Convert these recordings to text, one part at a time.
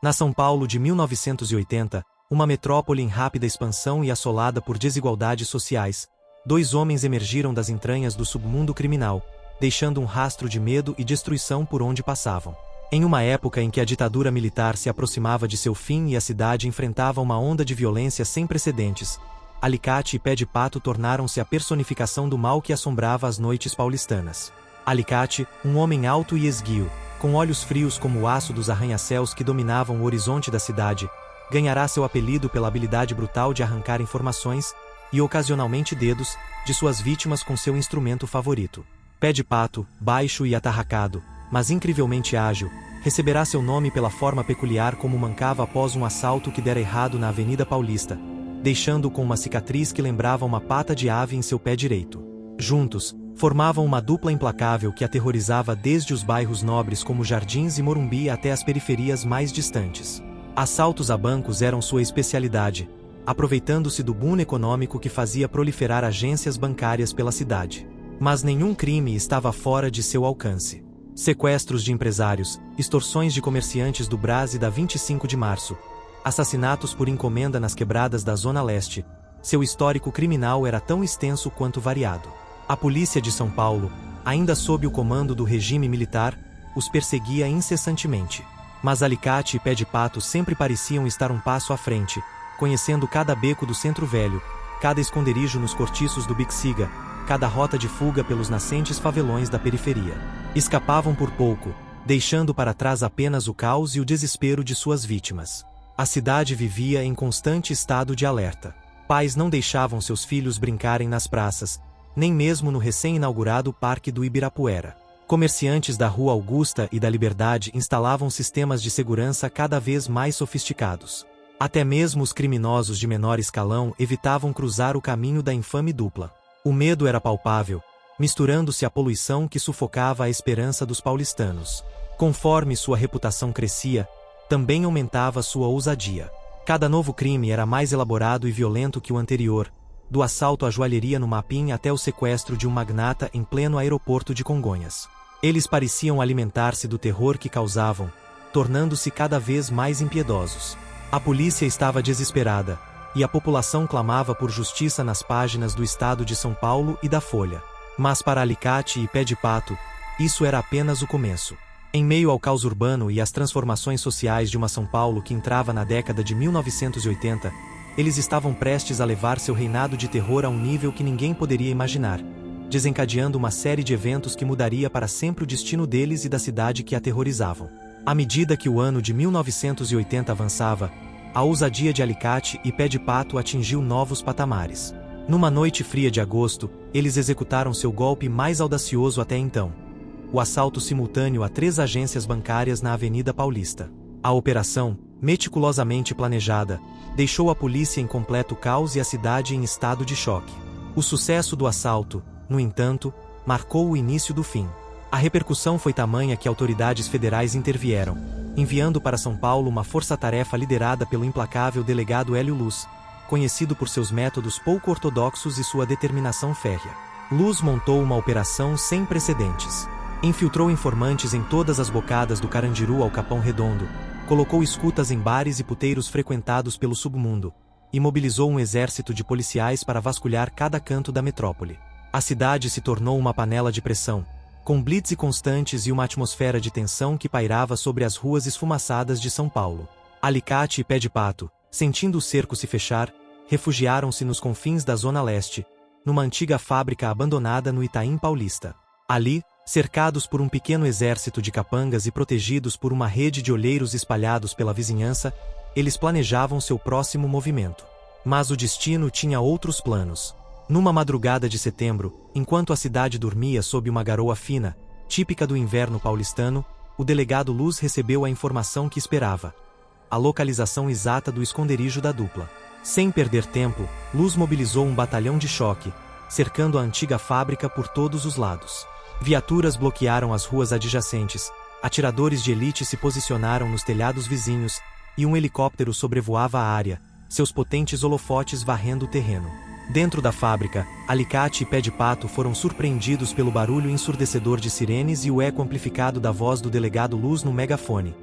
Na São Paulo de 1980, uma metrópole em rápida expansão e assolada por desigualdades sociais, dois homens emergiram das entranhas do submundo criminal, deixando um rastro de medo e destruição por onde passavam. Em uma época em que a ditadura militar se aproximava de seu fim e a cidade enfrentava uma onda de violência sem precedentes, Alicate e Pé de Pato tornaram-se a personificação do mal que assombrava as noites paulistanas. Alicate, um homem alto e esguio, com olhos frios como o aço dos arranha-céus que dominavam o horizonte da cidade, ganhará seu apelido pela habilidade brutal de arrancar informações, e ocasionalmente dedos, de suas vítimas com seu instrumento favorito. Pé de Pato, baixo e atarracado, mas incrivelmente ágil, receberá seu nome pela forma peculiar como mancava após um assalto que dera errado na Avenida Paulista, deixando-o com uma cicatriz que lembrava uma pata de ave em seu pé direito. Juntos, formavam uma dupla implacável que aterrorizava desde os bairros nobres como Jardins e Morumbi até as periferias mais distantes. Assaltos a bancos eram sua especialidade, aproveitando-se do boom econômico que fazia proliferar agências bancárias pela cidade. Mas nenhum crime estava fora de seu alcance. Sequestros de empresários, extorsões de comerciantes do Brás e da 25 de março, assassinatos por encomenda nas quebradas da Zona Leste, seu histórico criminal era tão extenso quanto variado. A polícia de São Paulo, ainda sob o comando do regime militar, os perseguia incessantemente. Mas Alicate e Pé de Pato sempre pareciam estar um passo à frente, conhecendo cada beco do Centro Velho, cada esconderijo nos cortiços do Bixiga, cada rota de fuga pelos nascentes favelões da periferia. Escapavam por pouco, deixando para trás apenas o caos e o desespero de suas vítimas. A cidade vivia em constante estado de alerta. Pais não deixavam seus filhos brincarem nas praças, nem mesmo no recém-inaugurado Parque do Ibirapuera. Comerciantes da Rua Augusta e da Liberdade instalavam sistemas de segurança cada vez mais sofisticados. Até mesmo os criminosos de menor escalão evitavam cruzar o caminho da infame dupla. O medo era palpável, misturando-se à poluição que sufocava a esperança dos paulistanos. Conforme sua reputação crescia, também aumentava sua ousadia. Cada novo crime era mais elaborado e violento que o anterior, do assalto à joalheria no Mapim até o sequestro de um magnata em pleno aeroporto de Congonhas. Eles pareciam alimentar-se do terror que causavam, tornando-se cada vez mais impiedosos. A polícia estava desesperada, e a população clamava por justiça nas páginas do Estado de São Paulo e da Folha. Mas para Alicate e Pé de Pato, isso era apenas o começo. Em meio ao caos urbano e às transformações sociais de uma São Paulo que entrava na década de 1980, eles estavam prestes a levar seu reinado de terror a um nível que ninguém poderia imaginar, desencadeando uma série de eventos que mudaria para sempre o destino deles e da cidade que aterrorizavam. À medida que o ano de 1980 avançava, a ousadia de Alicate e Pé de Pato atingiu novos patamares. Numa noite fria de agosto, eles executaram seu golpe mais audacioso até então: o assalto simultâneo a 3 agências bancárias na Avenida Paulista. A operação, meticulosamente planejada, deixou a polícia em completo caos e a cidade em estado de choque. O sucesso do assalto, no entanto, marcou o início do fim. A repercussão foi tamanha que autoridades federais intervieram, enviando para São Paulo uma força-tarefa liderada pelo implacável delegado Hélio Luz, conhecido por seus métodos pouco ortodoxos e sua determinação férrea. Luz montou uma operação sem precedentes. Infiltrou informantes em todas as bocadas do Carandiru ao Capão Redondo, colocou escutas em bares e puteiros frequentados pelo submundo, e mobilizou um exército de policiais para vasculhar cada canto da metrópole. A cidade se tornou uma panela de pressão, com blitz constantes e uma atmosfera de tensão que pairava sobre as ruas esfumaçadas de São Paulo. Alicate e Pé de Pato, sentindo o cerco se fechar, refugiaram-se nos confins da Zona Leste, numa antiga fábrica abandonada no Itaim Paulista. Ali, cercados por um pequeno exército de capangas e protegidos por uma rede de olheiros espalhados pela vizinhança, eles planejavam seu próximo movimento. Mas o destino tinha outros planos. Numa madrugada de setembro, enquanto a cidade dormia sob uma garoa fina, típica do inverno paulistano, o delegado Luz recebeu a informação que esperava: a localização exata do esconderijo da dupla. Sem perder tempo, Luz mobilizou um batalhão de choque, cercando a antiga fábrica por todos os lados. Viaturas bloquearam as ruas adjacentes, atiradores de elite se posicionaram nos telhados vizinhos, e um helicóptero sobrevoava a área, seus potentes holofotes varrendo o terreno. Dentro da fábrica, Alicate e Pé de Pato foram surpreendidos pelo barulho ensurdecedor de sirenes e o eco amplificado da voz do delegado Luz no megafone.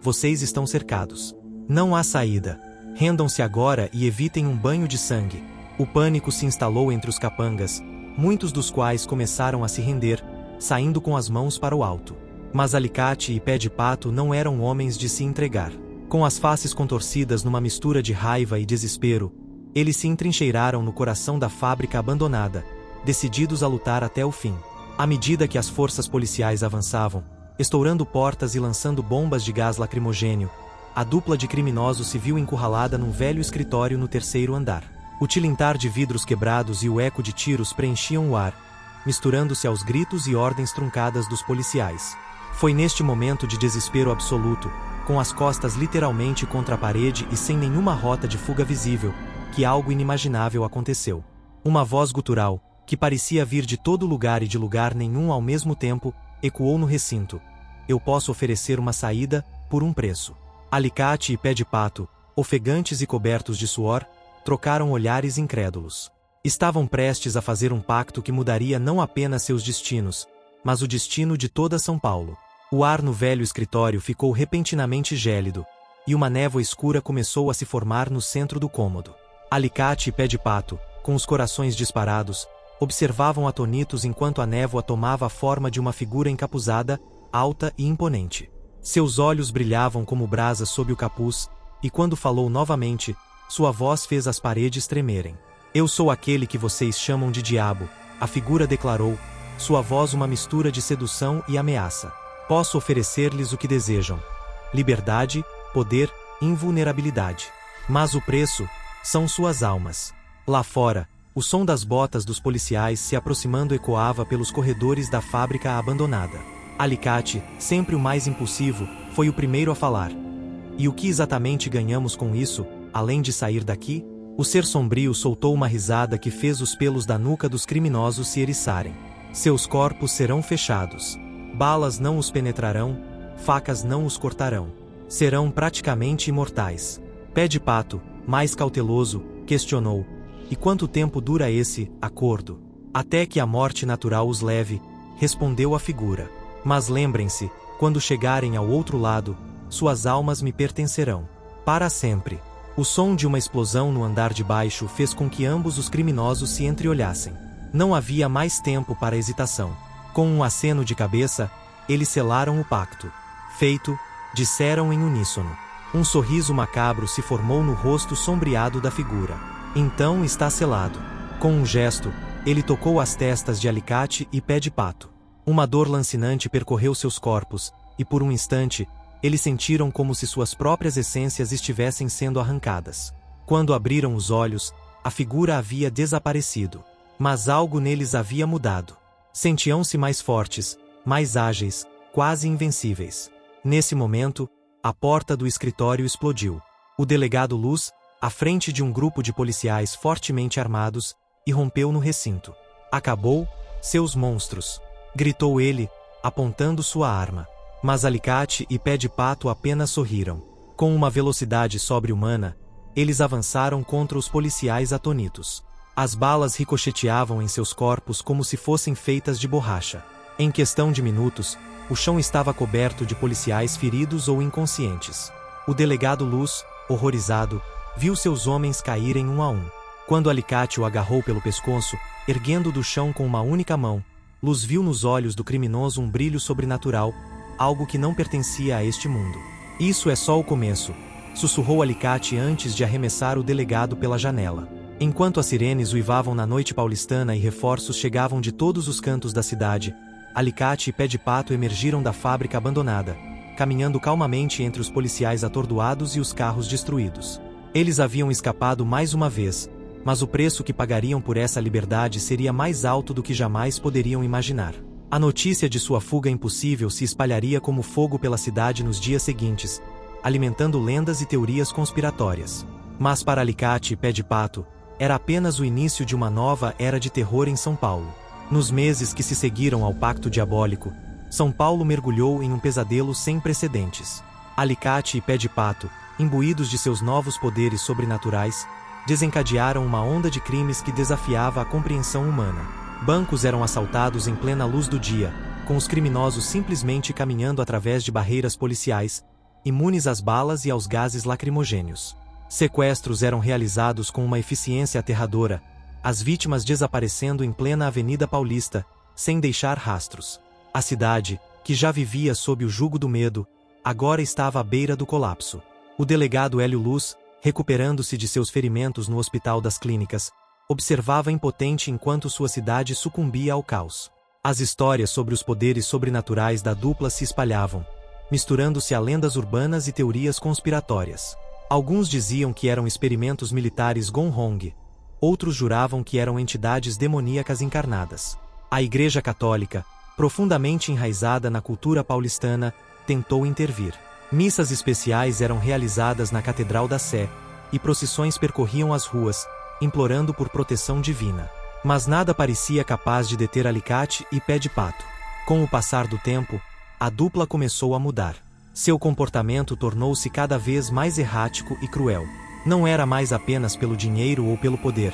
vocês estão cercados. Não há saída. Rendam-se agora e evitem um banho de sangue. O pânico se instalou entre os capangas, muitos dos quais começaram a se render, saindo com as mãos para o alto. Mas Alicate e Pé de Pato não eram homens de se entregar. Com as faces contorcidas numa mistura de raiva e desespero, eles se entrincheiraram no coração da fábrica abandonada, decididos a lutar até o fim. À medida que as forças policiais avançavam, estourando portas e lançando bombas de gás lacrimogênio, a dupla de criminosos se viu encurralada num velho escritório no terceiro andar. O tilintar de vidros quebrados e o eco de tiros preenchiam o ar, misturando-se aos gritos e ordens truncadas dos policiais. Foi neste momento de desespero absoluto, com as costas literalmente contra a parede e sem nenhuma rota de fuga visível, que algo inimaginável aconteceu. Uma voz gutural, que parecia vir de todo lugar e de lugar nenhum ao mesmo tempo, ecoou no recinto. Eu posso oferecer uma saída, por um preço. Alicate e Pé de Pato, ofegantes e cobertos de suor, trocaram olhares incrédulos. Estavam prestes a fazer um pacto que mudaria não apenas seus destinos, mas o destino de toda São Paulo. O ar no velho escritório ficou repentinamente gélido, e uma névoa escura começou a se formar no centro do cômodo. Alicate e Pé de Pato, com os corações disparados, observavam atonitos enquanto a névoa tomava a forma de uma figura encapuzada, alta e imponente. Seus olhos brilhavam como brasas sob o capuz, e quando falou novamente, sua voz fez as paredes tremerem. Eu sou aquele que vocês chamam de diabo, a figura declarou, sua voz uma mistura de sedução e ameaça. Posso oferecer-lhes o que desejam: liberdade, poder, invulnerabilidade. Mas o preço são suas almas. Lá fora, o som das botas dos policiais se aproximando ecoava pelos corredores da fábrica abandonada. Alicate, sempre o mais impulsivo, foi o primeiro a falar. E o que exatamente ganhamos com isso, além de sair daqui? O ser sombrio soltou uma risada que fez os pelos da nuca dos criminosos se eriçarem. Seus corpos serão fechados. Balas não os penetrarão, facas não os cortarão. Serão praticamente imortais. Pé de Pato, mais cauteloso, questionou: e quanto tempo dura esse acordo? Até que a morte natural os leve, respondeu a figura. Mas lembrem-se, quando chegarem ao outro lado, suas almas me pertencerão. Para sempre. O som de uma explosão no andar de baixo fez com que ambos os criminosos se entreolhassem. Não havia mais tempo para hesitação. Com um aceno de cabeça, eles selaram o pacto. Feito, disseram em uníssono. Um sorriso macabro se formou no rosto sombreado da figura. Então está selado. Com um gesto, ele tocou as testas de Alicate e Pé de Pato. Uma dor lancinante percorreu seus corpos, e por um instante, eles sentiram como se suas próprias essências estivessem sendo arrancadas. Quando abriram os olhos, a figura havia desaparecido. Mas algo neles havia mudado. Sentiam-se mais fortes, mais ágeis, quase invencíveis. Nesse momento, a porta do escritório explodiu. O delegado Luz, à frente de um grupo de policiais fortemente armados, irrompeu no recinto. Acabou, seus monstros! Gritou ele, apontando sua arma. Mas Alicate e Pé de Pato apenas sorriram. Com uma velocidade sobre-humana, eles avançaram contra os policiais atonitos. As balas ricocheteavam em seus corpos como se fossem feitas de borracha. Em questão de minutos, o chão estava coberto de policiais feridos ou inconscientes. O delegado Luz, horrorizado, viu seus homens caírem um a um. Quando Alicate o agarrou pelo pescoço, erguendo do chão com uma única mão, Luz viu nos olhos do criminoso um brilho sobrenatural, algo que não pertencia a este mundo. Isso é só o começo, sussurrou Alicate antes de arremessar o delegado pela janela. Enquanto as sirenes uivavam na noite paulistana e reforços chegavam de todos os cantos da cidade, Alicate e Pé de Pato emergiram da fábrica abandonada, caminhando calmamente entre os policiais atordoados e os carros destruídos. Eles haviam escapado mais uma vez, mas o preço que pagariam por essa liberdade seria mais alto do que jamais poderiam imaginar. A notícia de sua fuga impossível se espalharia como fogo pela cidade nos dias seguintes, alimentando lendas e teorias conspiratórias. Mas para Alicate e Pé de Pato, era apenas o início de uma nova era de terror em São Paulo. Nos meses que se seguiram ao Pacto Diabólico, São Paulo mergulhou em um pesadelo sem precedentes. Alicate e Pé de Pato, imbuídos de seus novos poderes sobrenaturais, desencadearam uma onda de crimes que desafiava a compreensão humana. Bancos eram assaltados em plena luz do dia, com os criminosos simplesmente caminhando através de barreiras policiais, imunes às balas e aos gases lacrimogêneos. Sequestros eram realizados com uma eficiência aterradora, as vítimas desaparecendo em plena Avenida Paulista, sem deixar rastros. A cidade, que já vivia sob o jugo do medo, agora estava à beira do colapso. O delegado Hélio Luz, recuperando-se de seus ferimentos no Hospital das Clínicas, observava impotente enquanto sua cidade sucumbia ao caos. As histórias sobre os poderes sobrenaturais da dupla se espalhavam, misturando-se a lendas urbanas e teorias conspiratórias. Alguns diziam que eram experimentos militares Gong Hong, outros juravam que eram entidades demoníacas encarnadas. A Igreja Católica, profundamente enraizada na cultura paulistana, tentou intervir. Missas especiais eram realizadas na Catedral da Sé, e procissões percorriam as ruas, implorando por proteção divina. Mas nada parecia capaz de deter Alicate e Pé de Pato. Com o passar do tempo, a dupla começou a mudar. Seu comportamento tornou-se cada vez mais errático e cruel. Não era mais apenas pelo dinheiro ou pelo poder.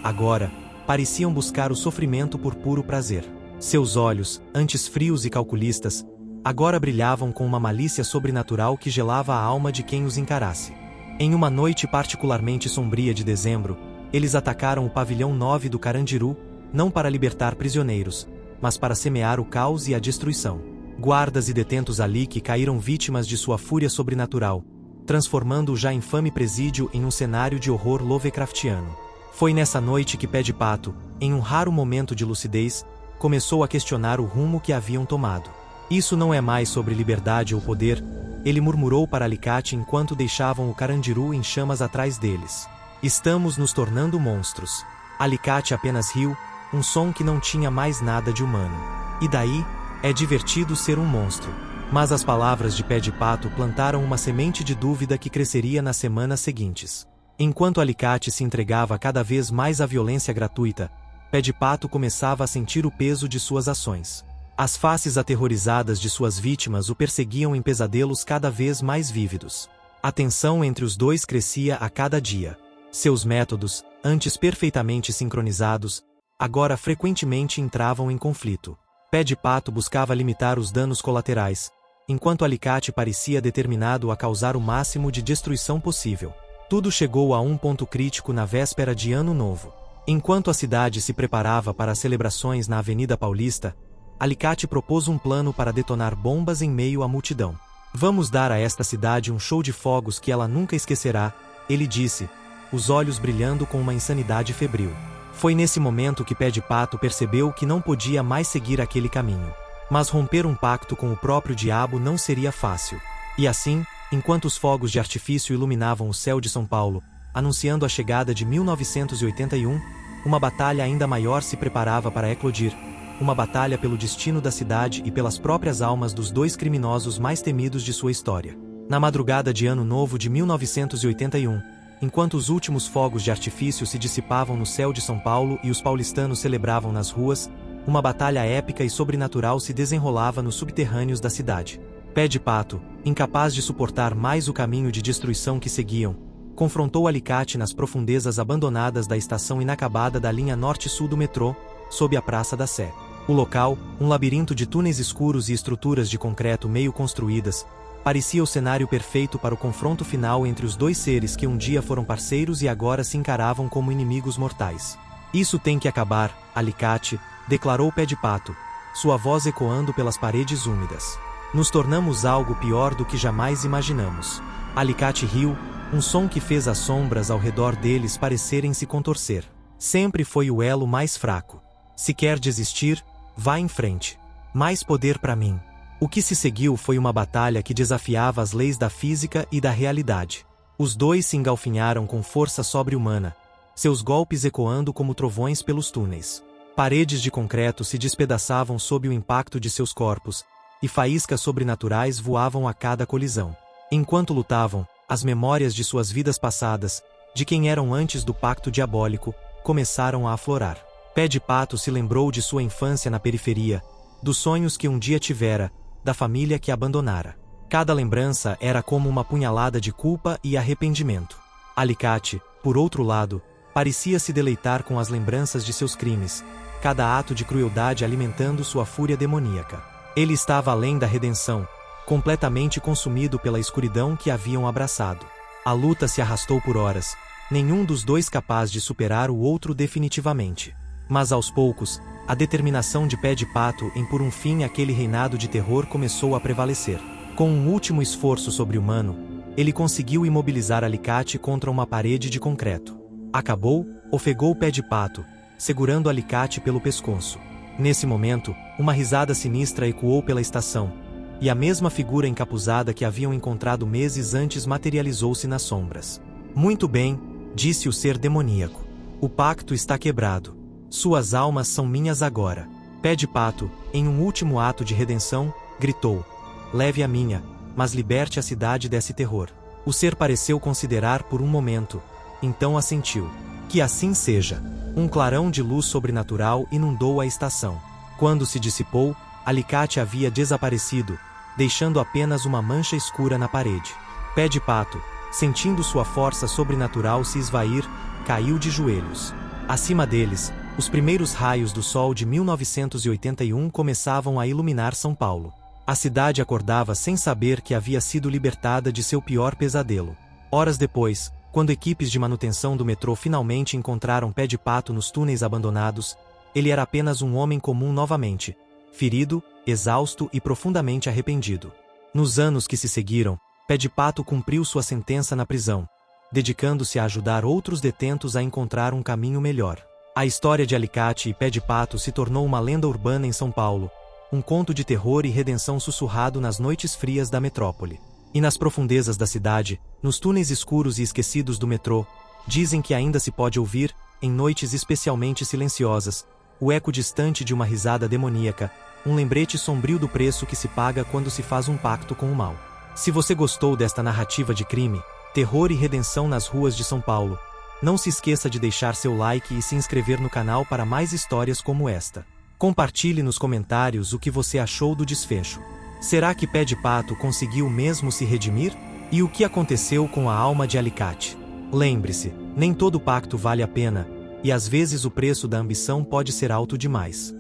Agora, pareciam buscar o sofrimento por puro prazer. Seus olhos, antes frios e calculistas, agora brilhavam com uma malícia sobrenatural que gelava a alma de quem os encarasse. Em uma noite particularmente sombria de dezembro, eles atacaram o pavilhão 9 do Carandiru, não para libertar prisioneiros, mas para semear o caos e a destruição. Guardas e detentos ali que caíram vítimas de sua fúria sobrenatural, transformando o já infame presídio em um cenário de horror Lovecraftiano. Foi nessa noite que Pé de Pato, em um raro momento de lucidez, começou a questionar o rumo que haviam tomado. Isso não é mais sobre liberdade ou poder, ele murmurou para Alicate enquanto deixavam o Carandiru em chamas atrás deles. Estamos nos tornando monstros. Alicate apenas riu, um som que não tinha mais nada de humano. E daí, é divertido ser um monstro. Mas as palavras de Pé de Pato plantaram uma semente de dúvida que cresceria nas semanas seguintes. Enquanto Alicate se entregava cada vez mais à violência gratuita, Pé de Pato começava a sentir o peso de suas ações. As faces aterrorizadas de suas vítimas o perseguiam em pesadelos cada vez mais vívidos. A tensão entre os dois crescia a cada dia. Seus métodos, antes perfeitamente sincronizados, agora frequentemente entravam em conflito. Pé de Pato buscava limitar os danos colaterais, enquanto Alicate parecia determinado a causar o máximo de destruição possível. Tudo chegou a um ponto crítico na véspera de Ano Novo. Enquanto a cidade se preparava para as celebrações na Avenida Paulista, Alicate propôs um plano para detonar bombas em meio à multidão. Vamos dar a esta cidade um show de fogos que ela nunca esquecerá, ele disse, os olhos brilhando com uma insanidade febril. Foi nesse momento que Pé de Pato percebeu que não podia mais seguir aquele caminho. Mas romper um pacto com o próprio diabo não seria fácil. E assim, enquanto os fogos de artifício iluminavam o céu de São Paulo, anunciando a chegada de 1981, uma batalha ainda maior se preparava para eclodir. Uma batalha pelo destino da cidade e pelas próprias almas dos dois criminosos mais temidos de sua história. Na madrugada de Ano Novo de 1981, enquanto os últimos fogos de artifício se dissipavam no céu de São Paulo e os paulistanos celebravam nas ruas, uma batalha épica e sobrenatural se desenrolava nos subterrâneos da cidade. Pé de Pato, incapaz de suportar mais o caminho de destruição que seguiam, confrontou Alicate nas profundezas abandonadas da estação inacabada da linha norte-sul do metrô, sob a Praça da Sé. O local, um labirinto de túneis escuros e estruturas de concreto meio construídas, parecia o cenário perfeito para o confronto final entre os dois seres que um dia foram parceiros e agora se encaravam como inimigos mortais. Isso tem que acabar, Alicate, declarou Pé de Pato, sua voz ecoando pelas paredes úmidas. Nos tornamos algo pior do que jamais imaginamos. Alicate riu, um som que fez as sombras ao redor deles parecerem se contorcer. Sempre foi o elo mais fraco. Se quer desistir, vá em frente. Mais poder para mim. O que se seguiu foi uma batalha que desafiava as leis da física e da realidade. Os dois se engalfinharam com força sobre-humana, seus golpes ecoando como trovões pelos túneis. Paredes de concreto se despedaçavam sob o impacto de seus corpos, e faíscas sobrenaturais voavam a cada colisão. Enquanto lutavam, as memórias de suas vidas passadas, de quem eram antes do pacto diabólico, começaram a aflorar. Pé de Pato se lembrou de sua infância na periferia, dos sonhos que um dia tivera, da família que abandonara. Cada lembrança era como uma punhalada de culpa e arrependimento. Alicate, por outro lado, parecia se deleitar com as lembranças de seus crimes, cada ato de crueldade alimentando sua fúria demoníaca. Ele estava além da redenção, completamente consumido pela escuridão que haviam abraçado. A luta se arrastou por horas, nenhum dos dois capaz de superar o outro definitivamente. Mas aos poucos, a determinação de Pé de Pato em pôr um fim àquele reinado de terror começou a prevalecer. Com um último esforço sobre-humano, ele conseguiu imobilizar Alicate contra uma parede de concreto. Acabou, ofegou Pé de Pato, segurando Alicate pelo pescoço. Nesse momento, uma risada sinistra ecoou pela estação, e a mesma figura encapuzada que haviam encontrado meses antes materializou-se nas sombras. Muito bem, disse o ser demoníaco. O pacto está quebrado. Suas almas são minhas agora. Pé de Pato, em um último ato de redenção, gritou: leve a minha, mas liberte a cidade desse terror. O ser pareceu considerar por um momento, então assentiu. Que assim seja. Um clarão de luz sobrenatural inundou a estação. Quando se dissipou, Alicate havia desaparecido, deixando apenas uma mancha escura na parede. Pé de Pato, sentindo sua força sobrenatural se esvair, caiu de joelhos. Acima deles, os primeiros raios do sol de 1981 começavam a iluminar São Paulo. A cidade acordava sem saber que havia sido libertada de seu pior pesadelo. Horas depois, quando equipes de manutenção do metrô finalmente encontraram Pé de Pato nos túneis abandonados, ele era apenas um homem comum novamente, ferido, exausto e profundamente arrependido. Nos anos que se seguiram, Pé de Pato cumpriu sua sentença na prisão, dedicando-se a ajudar outros detentos a encontrar um caminho melhor. A história de Alicate e Pé de Pato se tornou uma lenda urbana em São Paulo, um conto de terror e redenção sussurrado nas noites frias da metrópole. E nas profundezas da cidade, nos túneis escuros e esquecidos do metrô, dizem que ainda se pode ouvir, em noites especialmente silenciosas, o eco distante de uma risada demoníaca, um lembrete sombrio do preço que se paga quando se faz um pacto com o mal. Se você gostou desta narrativa de crime, terror e redenção nas ruas de São Paulo, não se esqueça de deixar seu like e se inscrever no canal para mais histórias como esta. Compartilhe nos comentários o que você achou do desfecho. Será que Pé de Pato conseguiu mesmo se redimir? E o que aconteceu com a alma de Alicate? Lembre-se, nem todo pacto vale a pena, e às vezes o preço da ambição pode ser alto demais.